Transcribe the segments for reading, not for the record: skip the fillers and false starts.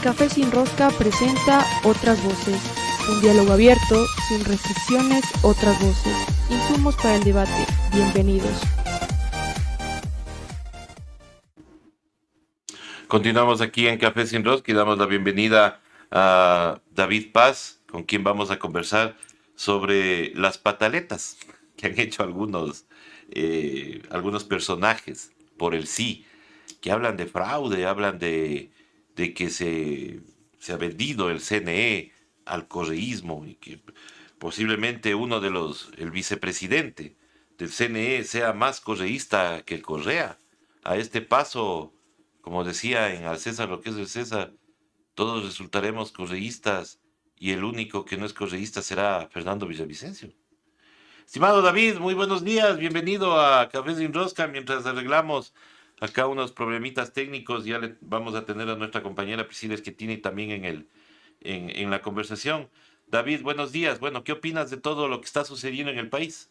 Café sin Rosca presenta Otras Voces, un diálogo abierto, sin restricciones, otras voces, insumos para el debate. Bienvenidos. Continuamos aquí en Café sin Rosca y damos la bienvenida a David Paz, con quien vamos a conversar sobre las pataletas que han hecho algunos personajes por el sí, que hablan de fraude, hablan de que se ha vendido el CNE al correísmo y que posiblemente el vicepresidente del CNE sea más correísta que el Correa. A este paso, como decía en Al César lo que es del César, todos resultaremos correístas y el único que no es correísta será Fernando Villavicencio. Estimado David, muy buenos días, bienvenido a Café sin Rosca. Mientras arreglamos acá unos problemitas técnicos, ya le vamos a tener a nuestra compañera Priscila Schettini también en la conversación. David, buenos días. Bueno, ¿qué opinas de todo lo que está sucediendo en el país?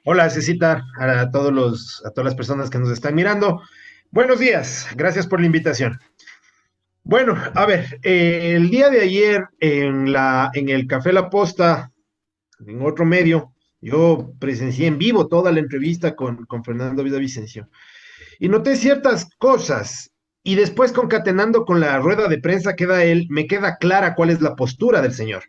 Hola, Cecita, a todas las personas que nos están mirando. Buenos días, gracias por la invitación. Bueno, a ver, el día de ayer en el Café La Posta, en otro medio, yo presencié en vivo toda la entrevista con Fernando Villavicencio y noté ciertas cosas y después concatenando con la rueda de prensa que da él, me queda clara cuál es la postura del señor.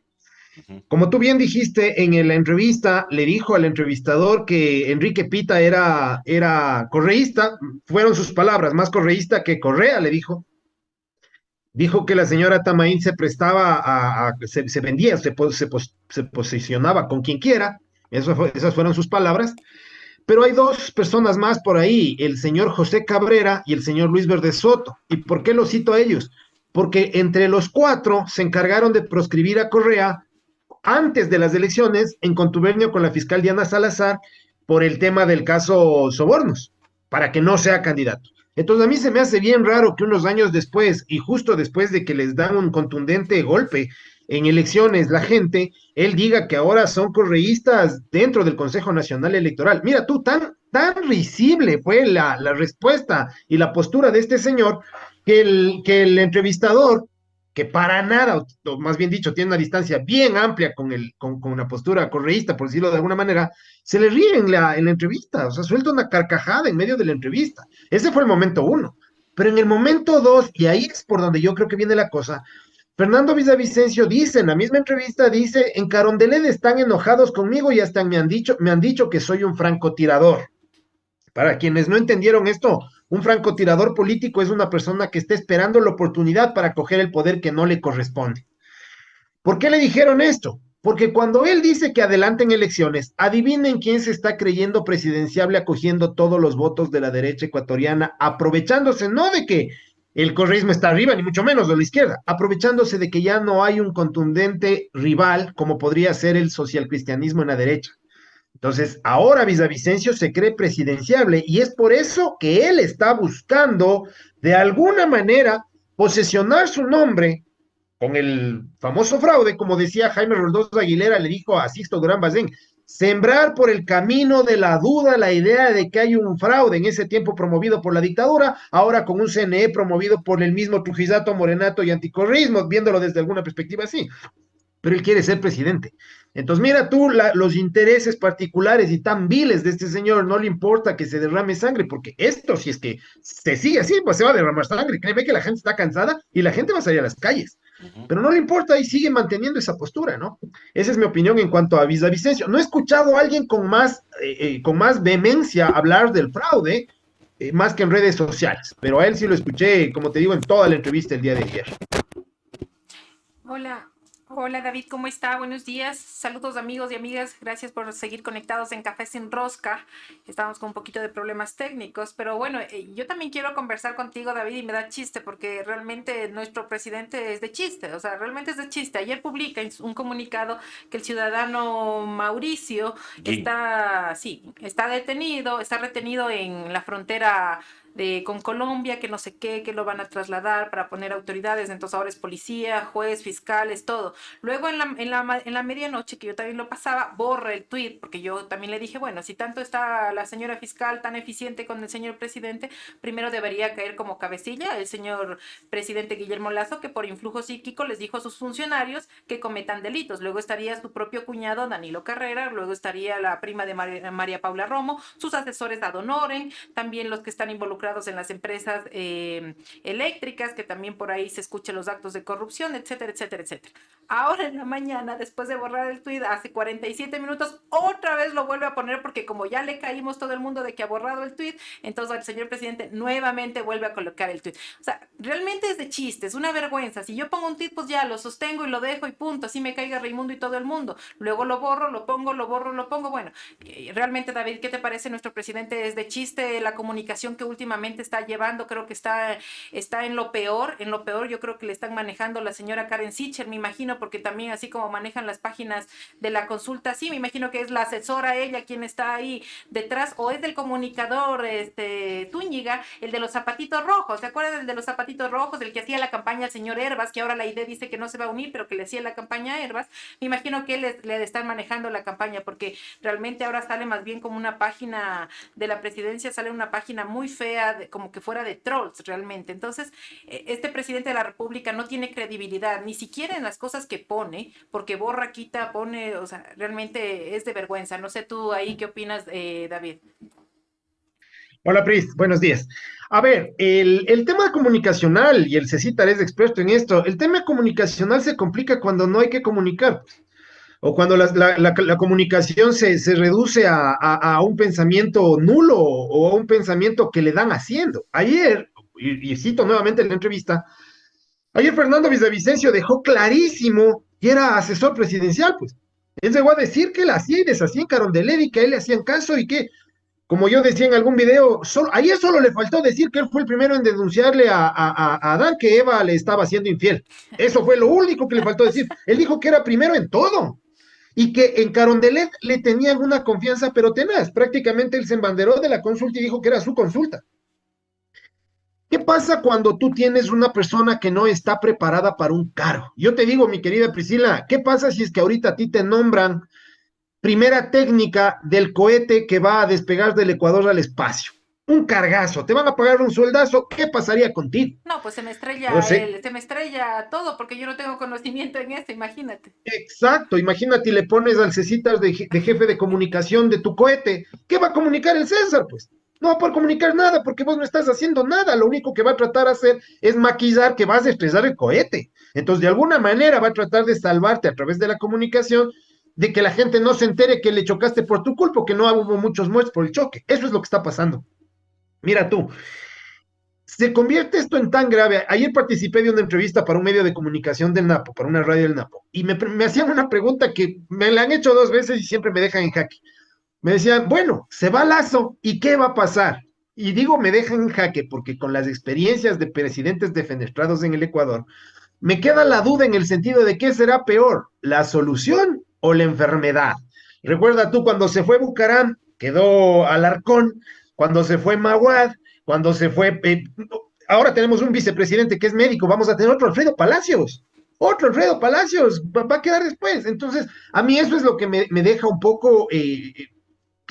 Ujú. Como tú bien dijiste en la entrevista, le dijo al entrevistador que Enrique Pita era correísta, fueron sus palabras, más correísta que Correa, le dijo. Dijo que la señora Tamaín se prestaba se vendía, se posicionaba con quien quiera, esas fueron sus palabras. Pero hay dos personas más por ahí, el señor José Cabrera y el señor Luis Verde Soto. ¿Y por qué los cito a ellos? Porque entre los cuatro se encargaron de proscribir a Correa antes de las elecciones en contubernio con la fiscal Diana Salazar por el tema del caso Sobornos, para que no sea candidato. Entonces a mí se me hace bien raro que unos años después, y justo después de que les dan un contundente golpe en elecciones, la gente, él diga que ahora son correístas dentro del Consejo Nacional Electoral. Mira tú, tan risible fue la respuesta y la postura de este señor que el entrevistador que para nada, o más bien dicho, tiene una distancia bien amplia con una postura correísta, por decirlo de alguna manera, se le ríe en la entrevista, o sea, suelta una carcajada en medio de la entrevista. Ese fue el momento uno. Pero en el momento dos, y ahí es por donde yo creo que viene la cosa, Fernando Villavicencio dice, en la misma entrevista, dice, en Carondelet están enojados conmigo y hasta me han dicho que soy un francotirador. Para quienes no entendieron esto, un francotirador político es una persona que está esperando la oportunidad para coger el poder que no le corresponde. ¿Por qué le dijeron esto? Porque cuando él dice que adelanten elecciones, adivinen quién se está creyendo presidenciable acogiendo todos los votos de la derecha ecuatoriana, aprovechándose no de que el correísmo está arriba, ni mucho menos de la izquierda, aprovechándose de que ya no hay un contundente rival como podría ser el socialcristianismo en la derecha. Entonces, ahora Villavicencio se cree presidenciable y es por eso que él está buscando, de alguna manera, posesionar su nombre con el famoso fraude, como decía Jaime Roldós Aguilera, le dijo a Sixto Durán Bazén, sembrar por el camino de la duda la idea de que hay un fraude en ese tiempo promovido por la dictadura, ahora con un CNE promovido por el mismo Trujillato, Morenato y Anticorrismo, viéndolo desde alguna perspectiva así, pero él quiere ser presidente. Entonces, mira tú los intereses particulares y tan viles de este señor, no le importa que se derrame sangre, porque esto, si es que se sigue así, pues se va a derramar sangre. Créeme que la gente está cansada y la gente va a salir a las calles. Ujú. Pero no le importa y sigue manteniendo esa postura, ¿no? Esa es mi opinión en cuanto a Villavicencio. No he escuchado a alguien con más vehemencia hablar del fraude, más que en redes sociales, pero a él sí lo escuché, como te digo, en toda la entrevista el día de ayer. Hola, hola David, ¿cómo está? Buenos días. Saludos amigos y amigas. Gracias por seguir conectados en Café sin Rosca. Estamos con un poquito de problemas técnicos, pero bueno, yo también quiero conversar contigo, David, y me da chiste porque realmente nuestro presidente es de chiste, o sea, realmente es de chiste. Ayer publica en un comunicado que el ciudadano Mauricio Gin. está detenido, está retenido en la frontera con Colombia, que no sé qué, que lo van a trasladar para poner autoridades, entonces ahora es policía, juez, fiscales, todo. Luego en la medianoche, que yo también lo pasaba, borra el tweet, porque yo también le dije, bueno, si tanto está la señora fiscal tan eficiente con el señor presidente, primero debería caer como cabecilla el señor presidente Guillermo Lazo, que por influjo psíquico les dijo a sus funcionarios que cometan delitos. Luego estaría su propio cuñado Danilo Carrera, luego estaría la prima de María Paula Romo, sus asesores ad honorem, también los que están involucrados en las empresas eléctricas, que también por ahí se escuchan los actos de corrupción, etcétera, etcétera, etcétera. Ahora en la mañana, después de borrar el tweet, hace 47 minutos, otra vez lo vuelve a poner porque como ya le caímos todo el mundo de que ha borrado el tweet, entonces el señor presidente nuevamente vuelve a colocar el tweet. O sea, realmente es de chiste, es una vergüenza. Si yo pongo un tweet, pues ya lo sostengo y lo dejo y punto, así me caiga Raimundo y todo el mundo. Luego lo borro, lo pongo, lo borro, lo pongo. Bueno, realmente, David, ¿qué te parece? Nuestro presidente es de chiste, la comunicación que últimamente está llevando, creo que está en lo peor, yo creo que le están manejando la señora Karen Sicher, me imagino, porque también así como manejan las páginas de la consulta, sí, me imagino que es la asesora ella quien está ahí detrás, o es del comunicador Zúñiga, el de los zapatitos rojos, ¿se acuerdan del de los zapatitos rojos, el que hacía la campaña al señor Herbas, que ahora la idea dice que no se va a unir, pero que le hacía la campaña a Herbas? Me imagino que le están manejando la campaña, porque realmente ahora sale más bien como una página de la presidencia, sale una página muy fea, como que fuera de trolls realmente. Entonces, este presidente de la República no tiene credibilidad, ni siquiera en las cosas que pone, porque borra, quita, pone, o sea, realmente es de vergüenza. No sé tú ahí qué opinas, David. Hola, Pris, buenos días. A ver, el tema comunicacional, y el Cecitar es experto en esto, el tema comunicacional se complica cuando no hay que comunicar, o cuando la comunicación se reduce a un pensamiento nulo o a un pensamiento que le dan haciendo. Ayer, y cito nuevamente la entrevista, ayer Fernando Villavicencio dejó clarísimo que era asesor presidencial, pues. Él llegó a decir que él hacía y deshacía en Carondelet y que a él le hacían caso y que, como yo decía en algún video, ayer solo le faltó decir que él fue el primero en denunciarle a Adán que Eva le estaba siendo infiel. Eso fue lo único que le faltó decir. Él dijo que era primero en todo y que en Carondelet le tenían una confianza pero tenaz. Prácticamente él se embanderó de la consulta y dijo que era su consulta. ¿Qué pasa cuando tú tienes una persona que no está preparada para un cargo? Yo te digo, mi querida Priscila, ¿qué pasa si es que ahorita a ti te nombran primera técnica del cohete que va a despegar del Ecuador al espacio? Un cargazo, te van a pagar un sueldazo, ¿qué pasaría contigo? No, pues se me No estrella sé. se me estrella todo porque yo no tengo conocimiento en esto, imagínate. Exacto, imagínate y le pones al Cecitas de jefe de comunicación de tu cohete. ¿Qué va a comunicar el César? Pues no va a poder comunicar nada porque vos no estás haciendo nada. Lo único que va a tratar de hacer es maquillar que vas a estrellar el cohete. Entonces, de alguna manera va a tratar de salvarte a través de la comunicación de que la gente no se entere que le chocaste por tu culpa, que no hubo muchos muertos por el choque. Eso es lo que está pasando. Mira tú, se convierte esto en tan grave. Ayer participé de una entrevista para un medio de comunicación del Napo, para una radio del Napo, y me hacían una pregunta que me la han hecho 2 veces y siempre me dejan en jaque. Me decían, bueno, se va Lazo, ¿y qué va a pasar? Y digo, me dejan en jaque porque con las experiencias de presidentes defenestrados en el Ecuador, me queda la duda en el sentido de qué será peor, la solución o la enfermedad. Recuerda tú cuando se fue Bucaram, quedó Alarcón, cuando se fue Maguad, cuando se fue... ahora tenemos un vicepresidente que es médico, vamos a tener otro Alfredo Palacios. Otro Alfredo Palacios va a quedar después. Entonces, a mí eso es lo que me deja un poco,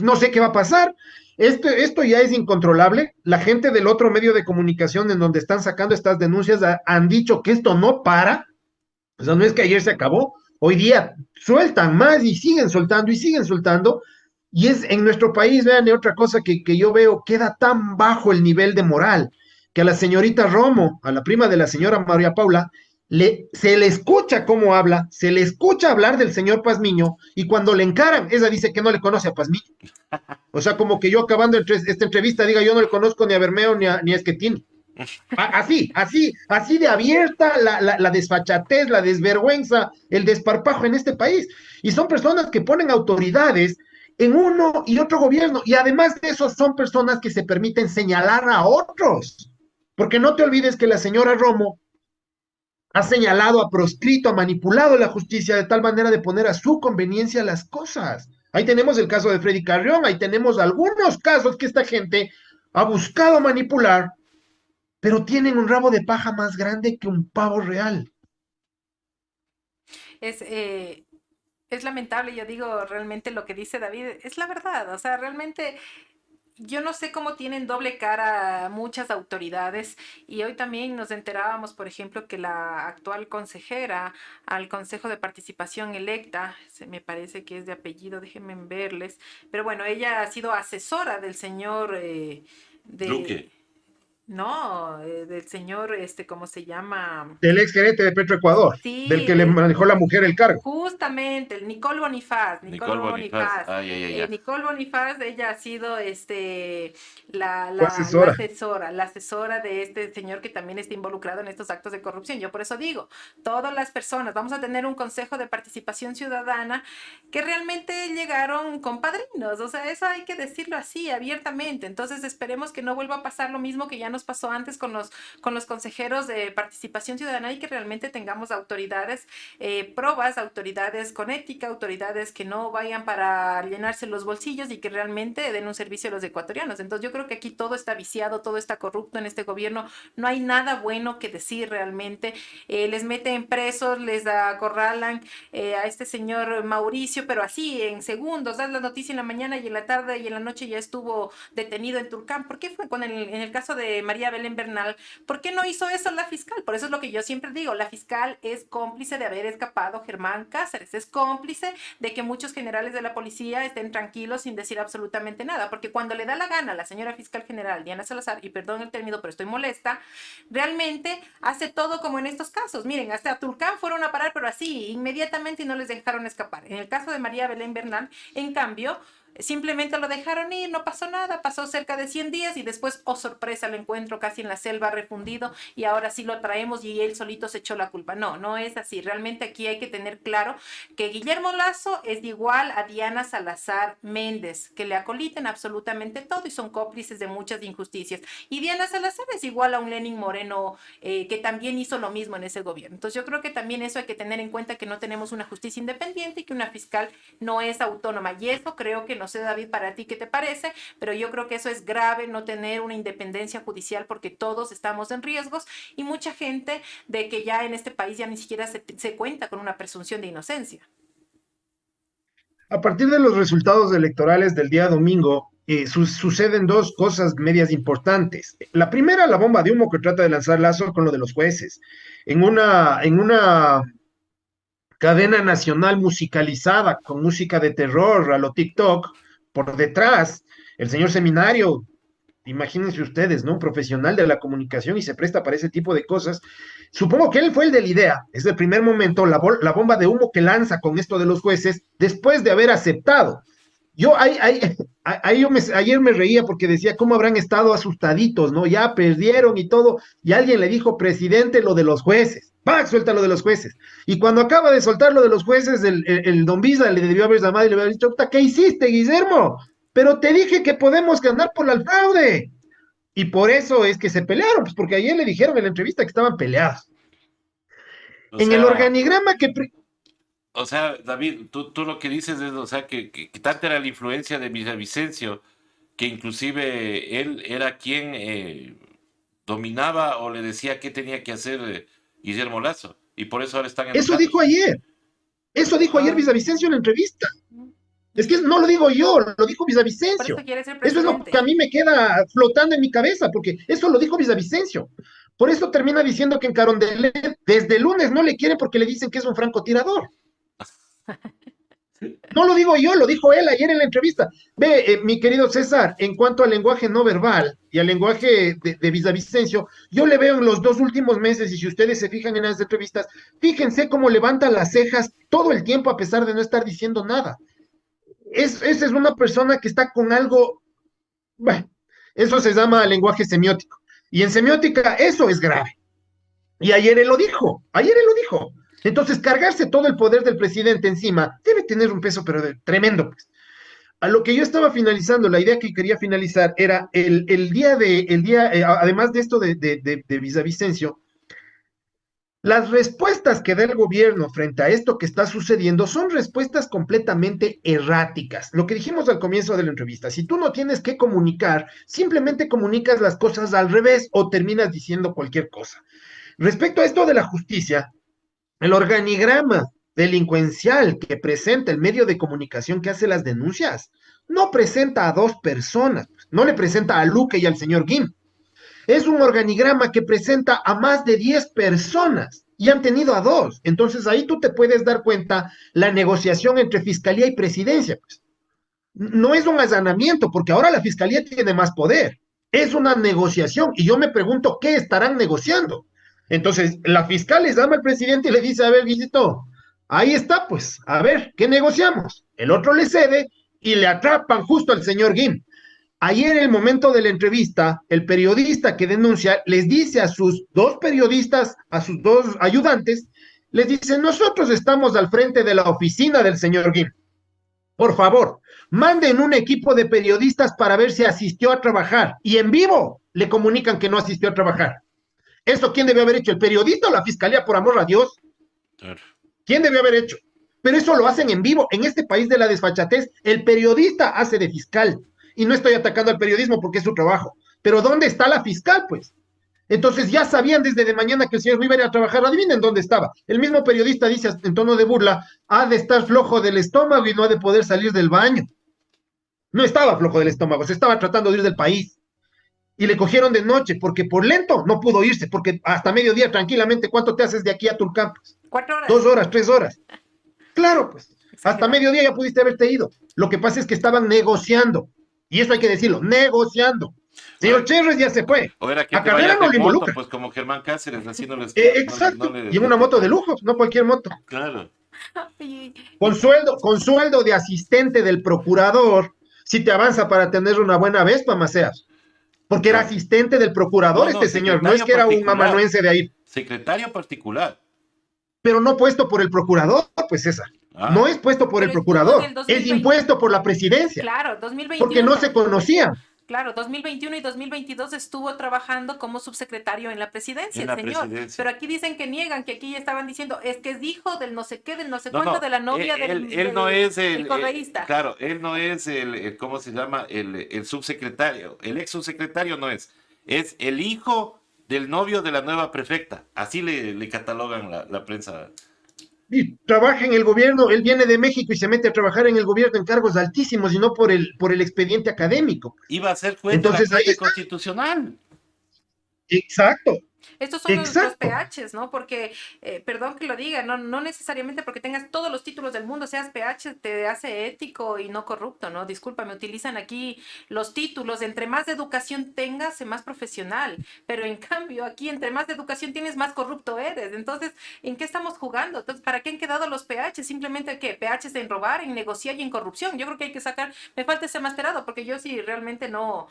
no sé qué va a pasar. Esto ya es incontrolable. La gente del otro medio de comunicación en donde están sacando estas denuncias han dicho que esto no para. O sea, no es que ayer se acabó. Hoy día sueltan más y siguen soltando y siguen soltando. Y es en nuestro país, vean, y otra cosa que yo veo, queda tan bajo el nivel de moral que a la señorita Romo, a la prima de la señora María Paula, se le escucha cómo habla, se le escucha hablar del señor Pazmiño, y cuando le encaran, ella dice que no le conoce a Pazmiño. O sea, como que yo acabando esta entrevista diga, yo no le conozco ni a Bermeo ni a Esquetín. Así de abierta la desfachatez, la desvergüenza, el desparpajo en este país. Y son personas que ponen autoridades en uno y otro gobierno. Y además de eso, son personas que se permiten señalar a otros. Porque no te olvides que la señora Romo ha señalado, ha proscrito, ha manipulado la justicia de tal manera de poner a su conveniencia las cosas. Ahí tenemos el caso de Freddy Carrión, ahí tenemos algunos casos que esta gente ha buscado manipular, pero tienen un rabo de paja más grande que un pavo real. es, eh, es lamentable, yo digo, realmente lo que dice David es la verdad, o sea, realmente yo no sé cómo tienen doble cara muchas autoridades y hoy también nos enterábamos, por ejemplo, que la actual consejera al Consejo de Participación electa, me parece que es de apellido, déjenme verles, pero bueno, ella ha sido asesora del señor de... Luque, No, del señor, ¿cómo se llama? Del ex gerente de Petroecuador, del Sí, que le manejó la mujer el cargo. justamente, el Nicole Bonifaz, Nicole Nicole Bonifaz. Bonifaz. Ah, ya, ya, ya. Nicole Bonifaz, ella ha sido Fue asesora. la asesora de este señor que también está involucrado en estos actos de corrupción. Yo por eso digo, todas las personas, vamos a tener un consejo de participación ciudadana que realmente llegaron con padrinos, o sea, eso hay que decirlo así, abiertamente. Entonces esperemos que no vuelva a pasar lo mismo que ya nos pasó antes con los consejeros de participación ciudadana y que realmente tengamos autoridades probas, autoridades con ética, autoridades que no vayan para llenarse los bolsillos y que realmente den un servicio a los ecuatorianos. Entonces yo creo que aquí todo está viciado, todo está corrupto en este gobierno, no hay nada bueno que decir realmente. Les meten presos, les acorralan a este señor Mauricio, pero así en segundos, das la noticia en la mañana y en la tarde y en la noche ya estuvo detenido en Turcán. ¿Por qué fue en el caso de María Belén Bernal? ¿Por qué no hizo eso la fiscal? Por eso es lo que yo siempre digo, la fiscal es cómplice de haber escapado Germán Cáceres, es cómplice de que muchos generales de la policía estén tranquilos sin decir absolutamente nada, porque cuando le da la gana a la señora fiscal general Diana Salazar, y perdón el término, pero estoy molesta, realmente hace todo como en estos casos. Miren, hasta a Tulcán fueron a parar, pero así, inmediatamente y no les dejaron escapar. En el caso de María Belén Bernal, en cambio, simplemente lo dejaron ir, no pasó nada, pasó cerca de 100 días y después, oh sorpresa, lo encuentro casi en la selva refundido y ahora sí lo traemos y él solito se echó la culpa. No, no es así. Realmente aquí hay que tener claro que Guillermo Lazo es igual a Diana Salazar Méndez, que le acoliten absolutamente todo y son cómplices de muchas injusticias. Y Diana Salazar es igual a un Lenin Moreno que también hizo lo mismo en ese gobierno. Entonces yo creo que también eso hay que tener en cuenta que no tenemos una justicia independiente y que una fiscal no es autónoma. Y eso creo que no sé, David, para ti qué te parece, pero yo creo que eso es grave, no tener una independencia judicial porque todos estamos en riesgos y mucha gente de que ya en este país ya ni siquiera se cuenta con una presunción de inocencia. A partir de los resultados electorales del día domingo, suceden dos cosas medias importantes. La primera, la bomba de humo que trata de lanzar Lazo con lo de los jueces. En una cadena nacional musicalizada con música de terror a lo TikTok, por detrás, el señor Seminario, imagínense ustedes, ¿no? Un profesional de la comunicación y se presta para ese tipo de cosas. Supongo que él fue el de la idea. Es el primer momento, la bomba de humo que lanza con esto de los jueces, después de haber aceptado. Yo, ayer me reía porque decía, ¿cómo habrán estado asustaditos, no? Ya perdieron y todo, y alguien le dijo, presidente, lo de los jueces. ¡Pac! Suelta lo de los jueces. Y cuando acaba de soltar lo de los jueces, el don Visa le debió haber llamado y le había dicho, ¿qué hiciste, Guillermo? Pero te dije que podemos ganar por el fraude. Y por eso es que se pelearon, pues porque ayer le dijeron en la entrevista que estaban peleados. O En el sea, organigrama que... David, tú lo que dices es, o sea, que tanta era la influencia de Villavicencio, que inclusive él era quien dominaba o le decía qué tenía que hacer Guillermo Lazo, y por eso ahora están Eso dijo enojados. ayer. Eso dijo ayer Ah, Villavicencio en la entrevista. Es que y no lo digo yo, lo dijo por eso Villavicencio. quiere ser Eso es lo que presidente. a mí me queda flotando en mi cabeza, porque eso lo dijo Villavicencio. Por eso termina diciendo que en Carondelet desde el lunes no le quieren porque le dicen que es un francotirador. No lo digo yo, lo dijo él ayer en la entrevista. Ve, mi querido César, en cuanto al lenguaje no verbal y al lenguaje de Villavicencio, yo le veo en los 2 últimos meses, y si ustedes se fijan en las entrevistas, fíjense cómo levanta las cejas todo el tiempo a pesar de no estar diciendo nada. Esa es una persona que está con algo, bueno, eso se llama lenguaje semiótico. Y en semiótica eso es grave. Y ayer él lo dijo. Entonces, cargarse todo el poder del presidente encima debe tener un peso, pero tremendo, pues. A lo que yo estaba finalizando, la idea que quería finalizar era además de esto de Villavicencio, las respuestas que da el gobierno frente a esto que está sucediendo son respuestas completamente erráticas. Lo que dijimos al comienzo de la entrevista, si tú no tienes que comunicar, simplemente comunicas las cosas al revés o terminas diciendo cualquier cosa. Respecto a esto de la justicia, el organigrama delincuencial que presenta el medio de comunicación que hace las denuncias, no presenta a dos personas, no le presenta a Luque y al señor Guim. Es un organigrama que presenta a más de 10 personas y han tenido a dos. Entonces ahí tú te puedes dar cuenta la negociación entre fiscalía y presidencia. Pues. No es un allanamiento, porque ahora la fiscalía tiene más poder. Es una negociación y yo me pregunto qué estarán negociando. Entonces, la fiscal les llama al presidente y le dice, a ver, Guisito, ahí está, pues, a ver, ¿qué negociamos? El otro le cede y le atrapan justo al señor Guim. Ayer, en el momento de la entrevista, el periodista que denuncia les dice a sus dos periodistas, a sus dos ayudantes, les dice, nosotros estamos al frente de la oficina del señor Guim. Por favor, manden un equipo de periodistas para ver si asistió a trabajar. Y en vivo le comunican que no asistió a trabajar. ¿Eso quién debió haber hecho? ¿El periodista o la fiscalía, por amor a Dios? Claro. ¿Quién debió haber hecho? Pero eso lo hacen en vivo. En este país de la desfachatez, el periodista hace de fiscal. Y no estoy atacando al periodismo porque es su trabajo. Pero ¿dónde está la fiscal, pues? Entonces ya sabían desde de mañana que el señor no iba a ir a trabajar. Adivinen dónde estaba. El mismo periodista dice en tono de burla, ha de estar flojo del estómago y no ha de poder salir del baño. No estaba flojo del estómago, se estaba tratando de ir del país. Y le cogieron de noche, porque por lento no pudo irse, porque hasta mediodía tranquilamente, ¿cuánto te haces de aquí a Tulcán? 4 horas. 2 horas, 3 horas. Claro, pues, hasta Exagerado. mediodía ya pudiste haberte ido. Lo que pasa es que estaban negociando. Y eso hay que decirlo, negociando. Señor Cherres ya se fue. O era que A te Carrera vayas no de le moto, involucra. pues como Germán Cáceres haciéndoles... Exacto. Y en una moto de lujo, no cualquier moto. Claro. Y- Con sueldo de asistente del procurador, si te avanza para tener una buena Vespa, Maceas. Porque era Claro. asistente del procurador No, no, este señor, no es secretario que era un particular. amanuense de ahí, Secretario particular. pero no puesto por el procurador, pues esa. Ah, No es puesto por el Pero estuvo en el procurador, es 2020. impuesto por la presidencia, Claro, porque no 2021. se conocían. Claro, 2021 y 2022 estuvo trabajando como subsecretario en la presidencia, en el la señor. presidencia. Pero aquí dicen que niegan, que aquí estaban diciendo, es que es hijo del no sé qué, del no sé No, cuánto, no, de la novia él no es del correísta. claro, él no es ¿cómo se llama? El subsecretario, el ex subsecretario no es el hijo del novio de la nueva prefecta. Así le catalogan la prensa. Y trabaja en el gobierno, él viene de México y se mete a trabajar en el gobierno en cargos altísimos y no por el expediente académico. Iba a ser juez de la Entonces ahí Corte está. Constitucional. Exacto, Estos son los exacto. PHs, ¿no? Porque, perdón que lo diga, no necesariamente porque tengas todos los títulos del mundo, seas PH, te hace ético y no corrupto, ¿no? Disculpa, me utilizan aquí los títulos. Entre más educación tengas, más profesional. Pero en cambio, aquí, entre más educación tienes, más corrupto eres. Entonces, ¿en qué estamos jugando? Entonces, ¿para qué han quedado los PH? Simplemente, ¿qué? PHs en robar, en negociar y en corrupción. Yo creo que hay que sacar, me falta ese masterado, porque yo sí realmente no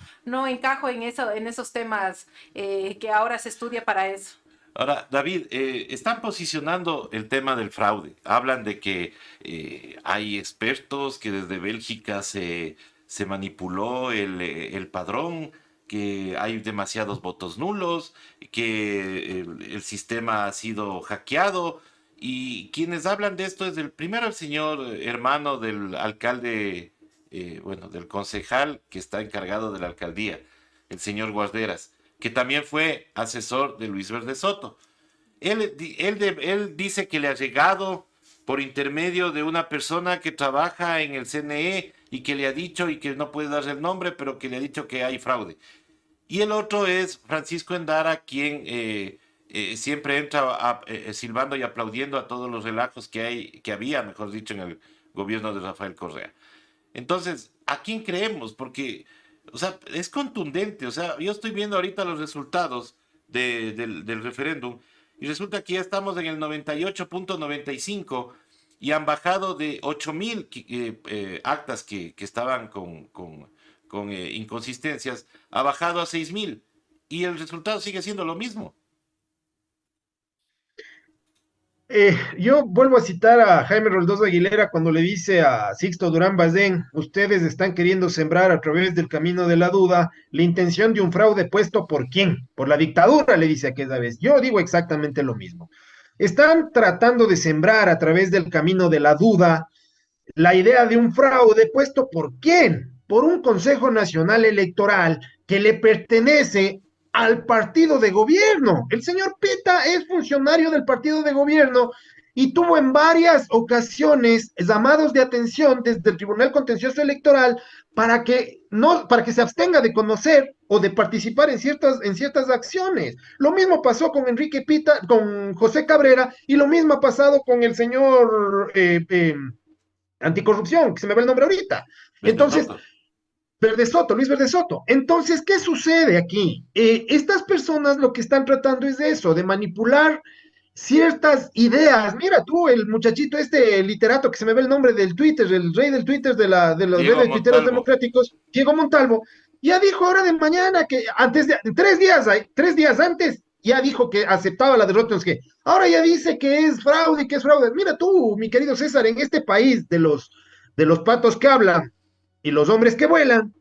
encajo en eso, en esos temas que ahora se estudia para eso. Ahora, David, están posicionando el tema del fraude. Hablan de que hay expertos que desde Bélgica se manipuló el padrón, que hay demasiados votos nulos, que el sistema ha sido hackeado. Y quienes hablan de esto es primero el señor hermano del alcalde, bueno, del concejal que está encargado de la alcaldía, el señor Guarderas, que también fue asesor de Luis Verde Soto. Él dice que le ha llegado por intermedio de una persona que trabaja en el CNE y que le ha dicho, y que no puede dar el nombre, pero que le ha dicho que hay fraude. Y el otro es Francisco Endara, quien siempre entra silbando y aplaudiendo a todos los relajos que había, mejor dicho, en el gobierno de Rafael Correa. Entonces, ¿a quién creemos? Porque, o sea, es contundente. O sea, yo estoy viendo ahorita los resultados del referéndum y resulta que ya estamos en el 98.95 y han bajado de 8,000 actas que estaban con inconsistencias, ha bajado a 6,000 y el resultado sigue siendo lo mismo. Yo vuelvo a citar a Jaime Roldoso Aguilera cuando le dice a Sixto Durán Bazén, ustedes están queriendo sembrar a través del camino de la duda la intención de un fraude puesto por quién, por la dictadura, le dice aquella vez. Yo digo exactamente lo mismo. Están tratando de sembrar a través del camino de la duda la idea de un fraude puesto por quién, por un Consejo Nacional Electoral que le pertenece al partido de gobierno. El señor Pita es funcionario del partido de gobierno y tuvo en varias ocasiones llamados de atención desde el Tribunal Contencioso Electoral para que se abstenga de conocer o de participar en ciertas acciones. Lo mismo pasó con Enrique Pita, con José Cabrera, y lo mismo ha pasado con el señor anticorrupción, que se me va el nombre ahorita. Verde Entonces, Soto. Verde Soto, Luis Verde Soto. Entonces, ¿qué sucede aquí? Estas personas lo que están tratando es de eso, de manipular ciertas ideas. Mira tú, el muchachito este literato que se me ve el nombre del Twitter, el rey del Twitter de los Diego redes de tuiteros Montalvo. democráticos, Diego Montalvo, ya dijo ahora de mañana que antes de 3 días antes, ya dijo que aceptaba la derrota. Es que ahora ya dice que es fraude, que es fraude. Mira tú, mi querido César, en este país de los patos que hablan y los hombres que vuelan,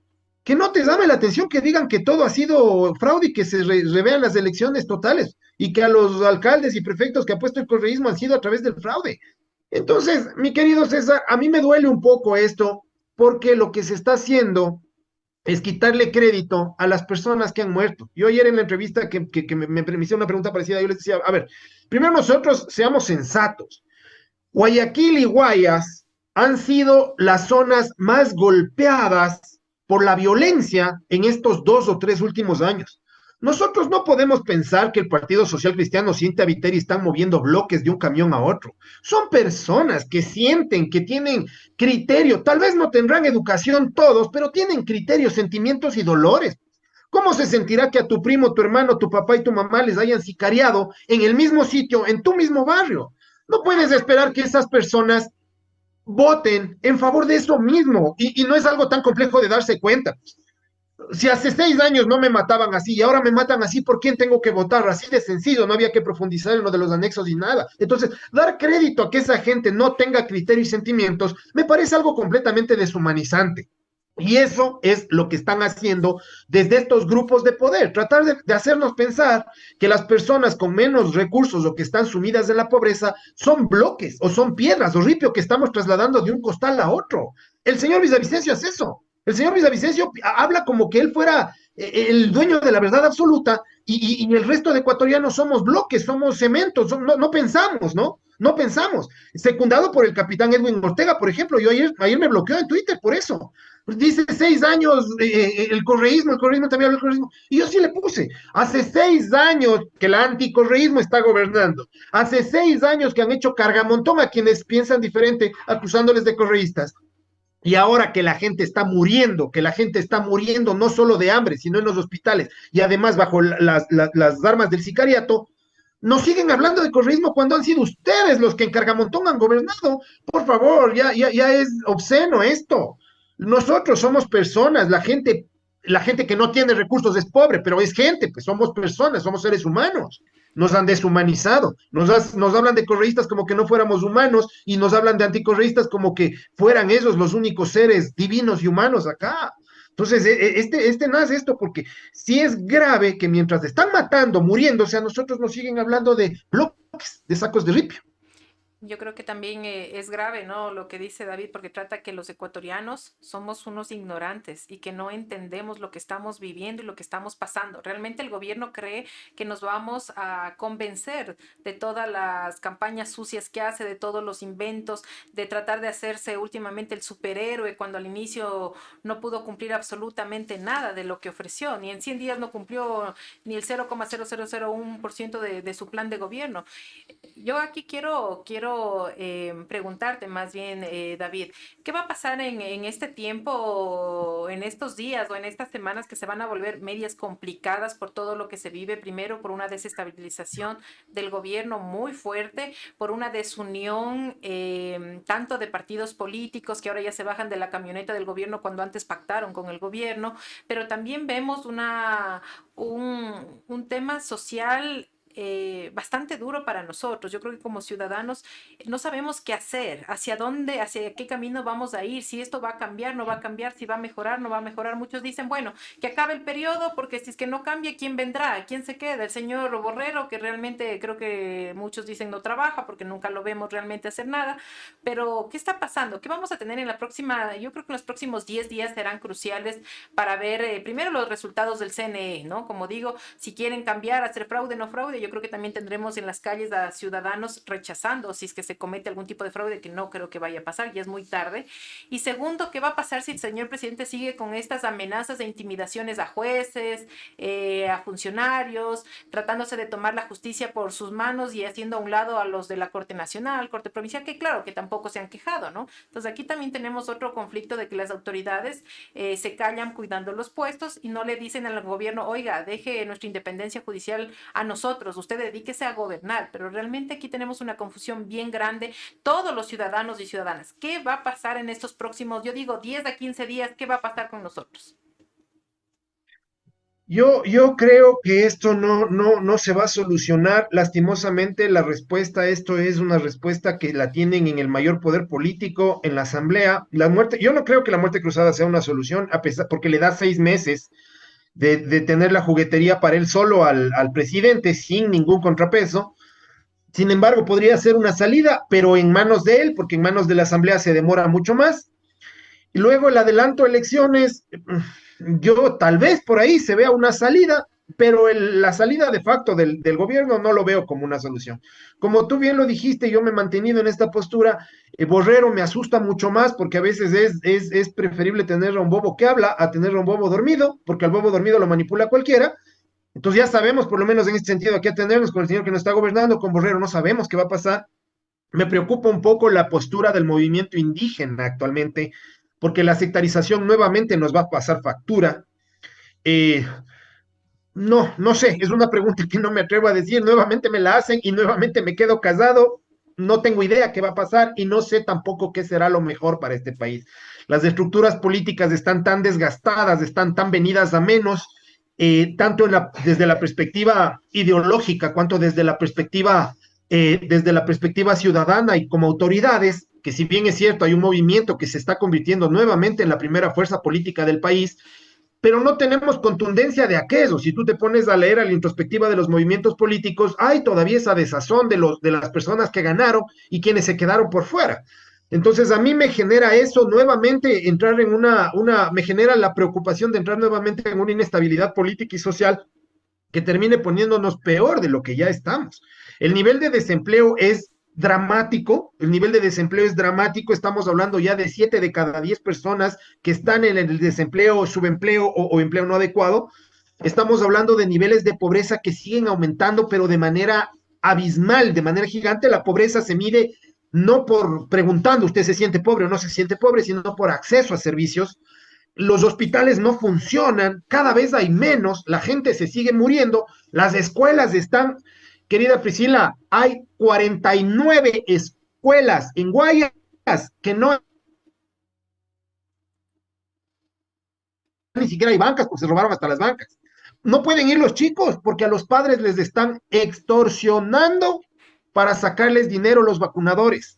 que no te llame la atención que digan que todo ha sido fraude y que se revean las elecciones totales y que a los alcaldes y prefectos que ha puesto el correísmo han sido a través del fraude. Entonces, mi querido César, a mí me duele un poco esto porque lo que se está haciendo es quitarle crédito a las personas que han muerto. Yo ayer en la entrevista que me hicieron una pregunta parecida, yo les decía, a ver, primero nosotros seamos sensatos. Guayaquil y Guayas han sido las zonas más golpeadas por la violencia en estos 2 o 3 últimos años. Nosotros no podemos pensar que el Partido Social Cristiano siente a Viteri y están moviendo bloques de un camión a otro. Son personas que sienten, que tienen criterio. Tal vez no tendrán educación todos, pero tienen criterios, sentimientos y dolores. ¿Cómo se sentirá que a tu primo, tu hermano, tu papá y tu mamá les hayan sicariado en el mismo sitio, en tu mismo barrio? No puedes esperar que esas personas voten en favor de eso mismo y no es algo tan complejo de darse cuenta. Si hace 6 años no me mataban así y ahora me matan así, ¿por quién tengo que votar? Así de sencillo, no había que profundizar en lo de los anexos y nada. Entonces, dar crédito a que esa gente no tenga criterio y sentimientos me parece algo completamente deshumanizante. Y eso es lo que están haciendo desde estos grupos de poder, tratar de hacernos pensar que las personas con menos recursos o que están sumidas en la pobreza son bloques o son piedras o ripio que estamos trasladando de un costal a otro. El señor Villavicencio hace eso. El señor Villavicencio habla como que él fuera el dueño de la verdad absoluta y el resto de ecuatorianos somos bloques, somos cementos, no pensamos, ¿no? No pensamos. Secundado por el capitán Edwin Ortega, por ejemplo, yo ayer me bloqueó en Twitter por eso. Dice 6 años el correísmo también habla del correísmo. Y yo sí le puse, hace 6 años que el anticorreísmo está gobernando. Hace 6 años que han hecho cargamontón a quienes piensan diferente, acusándoles de correístas. Y ahora que la gente está muriendo no solo de hambre, sino en los hospitales y además bajo las armas del sicariato, nos siguen hablando de correísmo cuando han sido ustedes los que en Cargamontón han gobernado. Por favor, ya es obsceno esto. Nosotros somos personas, la gente que no tiene recursos es pobre, pero es gente, pues somos personas, somos seres humanos. Nos han deshumanizado, nos hablan de correístas como que no fuéramos humanos y nos hablan de anticorreístas como que fueran esos los únicos seres divinos y humanos acá. Entonces, nace esto porque sí es grave que mientras están matando, muriéndose, a nosotros nos siguen hablando de bloques, de sacos de ripio. Yo creo que también es grave, ¿no? Lo que dice David, porque trata que los ecuatorianos somos unos ignorantes y que no entendemos lo que estamos viviendo y lo que estamos pasando. Realmente el gobierno cree que nos vamos a convencer de todas las campañas sucias que hace, de todos los inventos, de tratar de hacerse últimamente el superhéroe cuando al inicio no pudo cumplir absolutamente nada de lo que ofreció. Ni en 100 días no cumplió ni el 0,0001% de su plan de gobierno. Yo aquí quiero preguntarte más bien, David, ¿qué va a pasar en este tiempo, en estos días o en estas semanas que se van a volver medias complicadas por todo lo que se vive? Primero, por una desestabilización del gobierno muy fuerte, por una desunión tanto de partidos políticos que ahora ya se bajan de la camioneta del gobierno cuando antes pactaron con el gobierno, pero también vemos un tema social bastante duro para nosotros. Yo creo que como ciudadanos no sabemos qué hacer, hacia dónde, hacia qué camino vamos a ir, si esto va a cambiar, no va a cambiar, si va a mejorar, no va a mejorar. Muchos dicen, bueno, que acabe el periodo, porque si es que no cambia, ¿quién vendrá? ¿Quién se queda? El señor Borrero, que realmente creo que muchos dicen no trabaja porque nunca lo vemos realmente hacer nada. Pero, ¿qué está pasando? ¿Qué vamos a tener en la próxima? Yo creo que en los próximos 10 días serán cruciales para ver primero los resultados del CNE, ¿no? Como digo, si quieren cambiar, hacer fraude, no fraude. fraude, yo creo que también tendremos en las calles a ciudadanos rechazando si es que se comete algún tipo de fraude, que no creo que vaya a pasar, ya es muy tarde. Y segundo, ¿qué va a pasar si el señor presidente sigue con estas amenazas e intimidaciones a jueces, a funcionarios, tratándose de tomar la justicia por sus manos y haciendo a un lado a los de la Corte Nacional, Corte Provincial, que claro, que tampoco se han quejado, ¿no? Entonces aquí también tenemos otro conflicto de que las autoridades se callan cuidando los puestos y no le dicen al gobierno, oiga, deje nuestra independencia judicial a nosotros, usted dedíquese a gobernar, pero realmente aquí tenemos una confusión bien grande, todos los ciudadanos y ciudadanas, ¿qué va a pasar en estos próximos, yo digo, 10 a 15 días, qué va a pasar con nosotros? Yo creo que esto no se va a solucionar. Lastimosamente, la respuesta a esto es una respuesta que la tienen en el mayor poder político, en la Asamblea. La muerte, yo no creo que la muerte cruzada sea una solución, a pesar, porque le da 6 meses de tener la juguetería para él solo al presidente, sin ningún contrapeso. Sin embargo, podría ser una salida, pero en manos de él, porque en manos de la Asamblea se demora mucho más. Y luego el adelanto de elecciones, yo tal vez por ahí se vea una salida, pero la salida de facto del gobierno no lo veo como una solución. Como tú bien lo dijiste, yo me he mantenido en esta postura. Borrero me asusta mucho más porque a veces es preferible tener a un bobo que habla a tener a un bobo dormido, porque al bobo dormido lo manipula cualquiera. Entonces ya sabemos, por lo menos en este sentido, a qué atenernos con el señor que nos está gobernando, con Borrero no sabemos qué va a pasar. Me preocupa un poco la postura del movimiento indígena actualmente, porque la sectarización nuevamente nos va a pasar factura. Eh, no sé, es una pregunta que no me atrevo a decir, nuevamente me la hacen y nuevamente me quedo casado, no tengo idea qué va a pasar y no sé tampoco qué será lo mejor para este país. Las estructuras políticas están tan desgastadas, están tan venidas a menos, tanto desde la perspectiva ideológica, cuanto desde la perspectiva ciudadana y como autoridades, que si bien es cierto, hay un movimiento que se está convirtiendo nuevamente en la primera fuerza política del país, pero no tenemos contundencia de aquello. Si tú te pones a leer a la introspectiva de los movimientos políticos, hay todavía esa desazón de las personas que ganaron y quienes se quedaron por fuera. Entonces a mí me genera eso nuevamente, entrar en me genera la preocupación de entrar nuevamente en una inestabilidad política y social que termine poniéndonos peor de lo que ya estamos. El nivel de desempleo es dramático, el nivel de desempleo es dramático, estamos hablando ya de 7 de cada 10 personas que están en el desempleo, subempleo o empleo no adecuado. Estamos hablando de niveles de pobreza que siguen aumentando, pero de manera abismal, de manera gigante. La pobreza se mide no por preguntando usted se siente pobre o no se siente pobre, sino por acceso a servicios. Los hospitales no funcionan, cada vez hay menos, la gente se sigue muriendo, las escuelas están, querida Priscila, hay 49 escuelas en Guayas que no, ni siquiera hay bancas, porque se robaron hasta las bancas. No pueden ir los chicos porque a los padres les están extorsionando para sacarles dinero los vacunadores.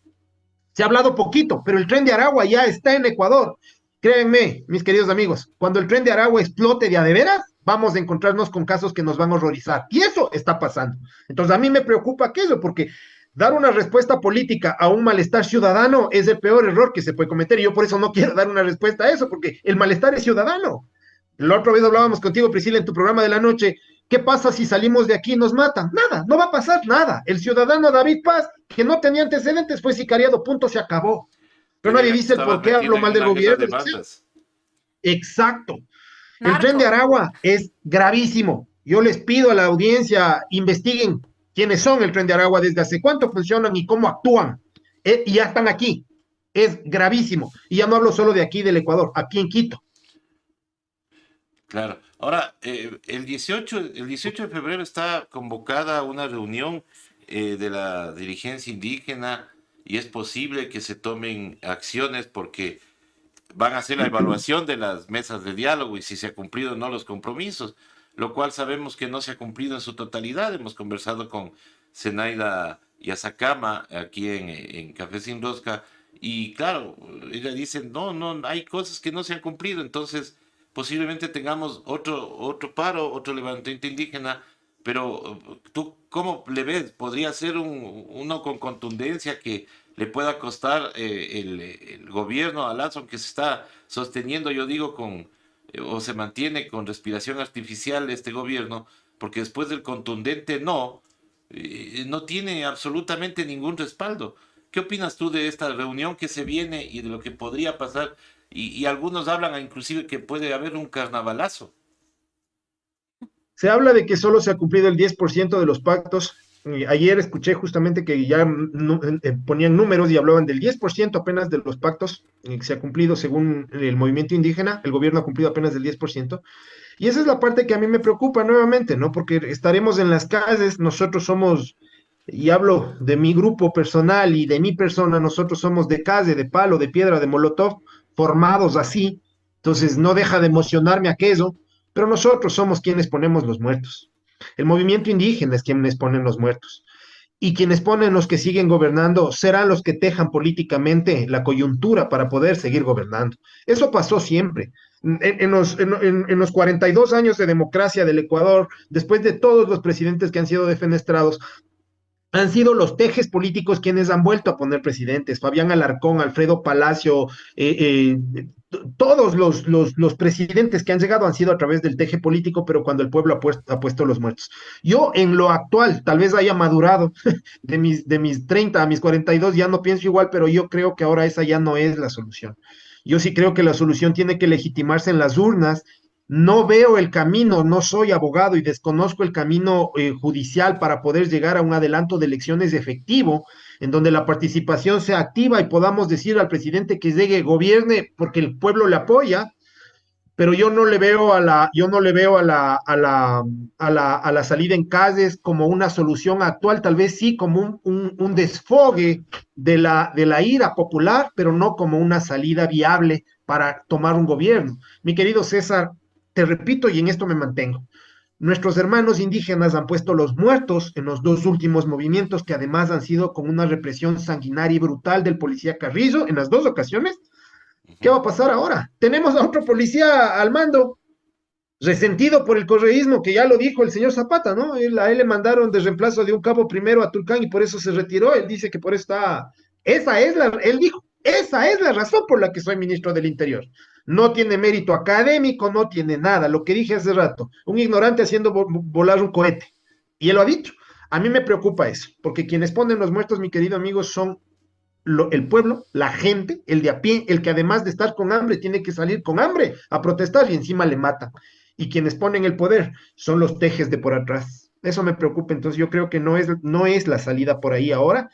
Se ha hablado poquito, pero el tren de Aragua ya está en Ecuador. Créanme, mis queridos amigos, cuando el tren de Aragua explote de a de veras, vamos a encontrarnos con casos que nos van a horrorizar. Y eso está pasando. Entonces a mí me preocupa aquello, porque dar una respuesta política a un malestar ciudadano es el peor error que se puede cometer. Y yo por eso no quiero dar una respuesta a eso, porque el malestar es ciudadano. La otra vez hablábamos contigo, Priscila, en tu programa de la noche. ¿Qué pasa si salimos de aquí y nos matan? Nada, no va a pasar nada. El ciudadano David Paz, que no tenía antecedentes, fue sicariado, punto, se acabó. Pero nadie dice el por qué hablo mal del gobierno. Exacto. El tren de Aragua es gravísimo. Yo les pido a la audiencia, investiguen quiénes son el tren de Aragua, desde hace cuánto funcionan y cómo actúan. Y ya están aquí. Es gravísimo. Y ya no hablo solo de aquí, del Ecuador, aquí en Quito. Claro. Ahora, el 18 de febrero está convocada una reunión de la dirigencia indígena y es posible que se tomen acciones porque van a hacer la evaluación de las mesas de diálogo y si se ha cumplido o no los compromisos, lo cual sabemos que no se ha cumplido en su totalidad. Hemos conversado con Zenaida Yazacama aquí en Café Sin Rosca y claro, ella dice, no, hay cosas que no se han cumplido, entonces posiblemente tengamos otro paro, otro levantamiento indígena, pero ¿tú cómo le ves? ¿Podría ser uno con contundencia que le pueda costar el gobierno a Lazo, que se está sosteniendo, yo digo, o se mantiene con respiración artificial este gobierno, porque después del contundente no, no tiene absolutamente ningún respaldo. ¿Qué opinas tú de esta reunión que se viene y de lo que podría pasar? Y algunos hablan inclusive que puede haber un carnavalazo. Se habla de que solo se ha cumplido el 10% de los pactos. Ayer escuché justamente que ya ponían números y hablaban del 10% apenas de los pactos que se ha cumplido según el movimiento indígena. El gobierno ha cumplido apenas del 10%. Y esa es la parte que a mí me preocupa nuevamente, ¿no? Porque estaremos en las calles, nosotros somos, y hablo de mi grupo personal y de mi persona, nosotros somos de calle, de palo, de piedra, de molotov, formados así. Entonces no deja de emocionarme aquello, pero nosotros somos quienes ponemos los muertos. El movimiento indígena es quienes ponen los muertos. Y quienes ponen los que siguen gobernando serán los que tejan políticamente la coyuntura para poder seguir gobernando. Eso pasó siempre. En los 42 años de democracia del Ecuador, después de todos los presidentes que han sido defenestrados, han sido los tejes políticos quienes han vuelto a poner presidentes. Fabián Alarcón, Alfredo Palacio, todos los presidentes que han llegado han sido a través del teje político, pero cuando el pueblo ha puesto los muertos. Yo en lo actual, tal vez haya madurado de mis 30 a mis 42, ya no pienso igual, pero yo creo que ahora esa ya no es la solución. Yo sí creo que la solución tiene que legitimarse en las urnas. No veo el camino, no soy abogado y desconozco el camino judicial para poder llegar a un adelanto de elecciones efectivo, en donde la participación sea activa y podamos decir al presidente que llegue, gobierne porque el pueblo le apoya, pero yo no le veo yo no le veo a la salida en calles como una solución actual, tal vez sí como un desfogue de la ira popular, pero no como una salida viable para tomar un gobierno. Mi querido César, te repito y en esto me mantengo. Nuestros hermanos indígenas han puesto los muertos en los dos últimos movimientos que además han sido con una represión sanguinaria y brutal del policía Carrillo en las dos ocasiones. ¿Qué va a pasar ahora? Tenemos a otro policía al mando, resentido por el correísmo, que ya lo dijo el señor Zapata, ¿no? A él le mandaron de reemplazo de un cabo primero a Tulcán y por eso se retiró. Él dice que por eso está. Él dijo, esa es la razón por la que soy ministro del Interior. No tiene mérito académico, no tiene nada. Lo que dije hace rato, un ignorante haciendo volar un cohete. Y él lo ha dicho. A mí me preocupa eso, porque quienes ponen los muertos, mi querido amigo, son el pueblo, la gente, el de a pie, el que además de estar con hambre tiene que salir con hambre a protestar y encima le matan. Y quienes ponen el poder son los tejes de por atrás. Eso me preocupa, entonces yo creo que no es la salida por ahí ahora.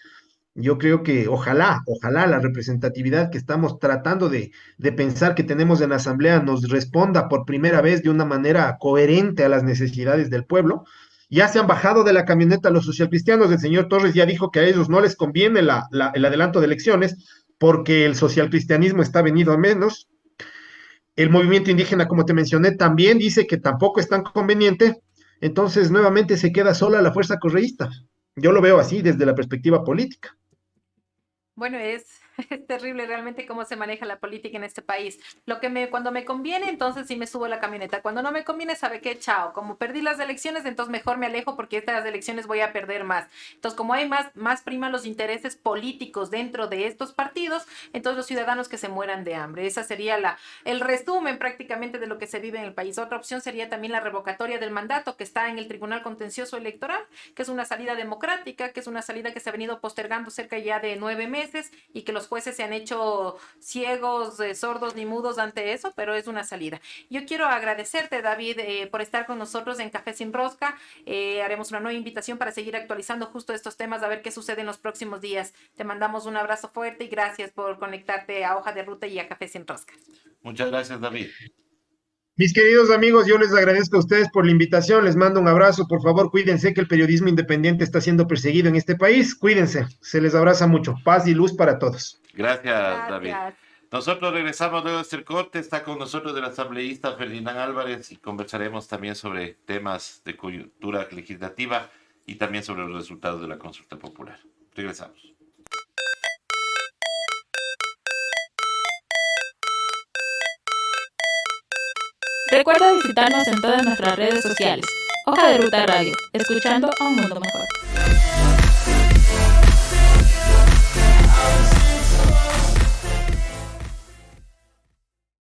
Yo creo que ojalá la representatividad que estamos tratando de pensar que tenemos en la Asamblea nos responda por primera vez de una manera coherente a las necesidades del pueblo. Ya se han bajado de la camioneta los socialcristianos. El señor Torres ya dijo que a ellos no les conviene el adelanto de elecciones porque el socialcristianismo está venido a menos. El movimiento indígena, como te mencioné, también dice que tampoco es tan conveniente. Entonces, nuevamente se queda sola la fuerza correísta. Yo lo veo así desde la perspectiva política. Bueno, es terrible realmente cómo se maneja la política en este país. Cuando me conviene, entonces sí me subo a la camioneta. Cuando no me conviene, ¿sabe qué? Chao. Como perdí las elecciones, entonces mejor me alejo porque estas elecciones voy a perder más. Entonces, como hay más prima los intereses políticos dentro de estos partidos, entonces los ciudadanos que se mueran de hambre. Esa sería el resumen prácticamente de lo que se vive en el país. Otra opción sería también la revocatoria del mandato que está en el Tribunal Contencioso Electoral, que es una salida democrática, que es una salida que se ha venido postergando cerca ya de 9 meses y que los jueces se han hecho ciegos, sordos ni mudos ante eso, pero es una salida. Yo quiero agradecerte, David, por estar con nosotros en Café Sin Rosca. Haremos una nueva invitación para seguir actualizando justo estos temas, a ver qué sucede en los próximos días. Te mandamos un abrazo fuerte y gracias por conectarte a Hoja de Ruta y a Café Sin Rosca. Muchas gracias, David. Mis queridos amigos, yo les agradezco a ustedes por la invitación, les mando un abrazo, por favor, cuídense que el periodismo independiente está siendo perseguido en este país, cuídense, se les abraza mucho, paz y luz para todos. Gracias, David. Nosotros regresamos luego de este corte, está con nosotros el asambleísta Ferdinand Álvarez y conversaremos también sobre temas de coyuntura legislativa y también sobre los resultados de la consulta popular. Regresamos. Recuerda visitarnos en todas nuestras redes sociales. Hoja de Ruta Radio, escuchando a un mundo mejor.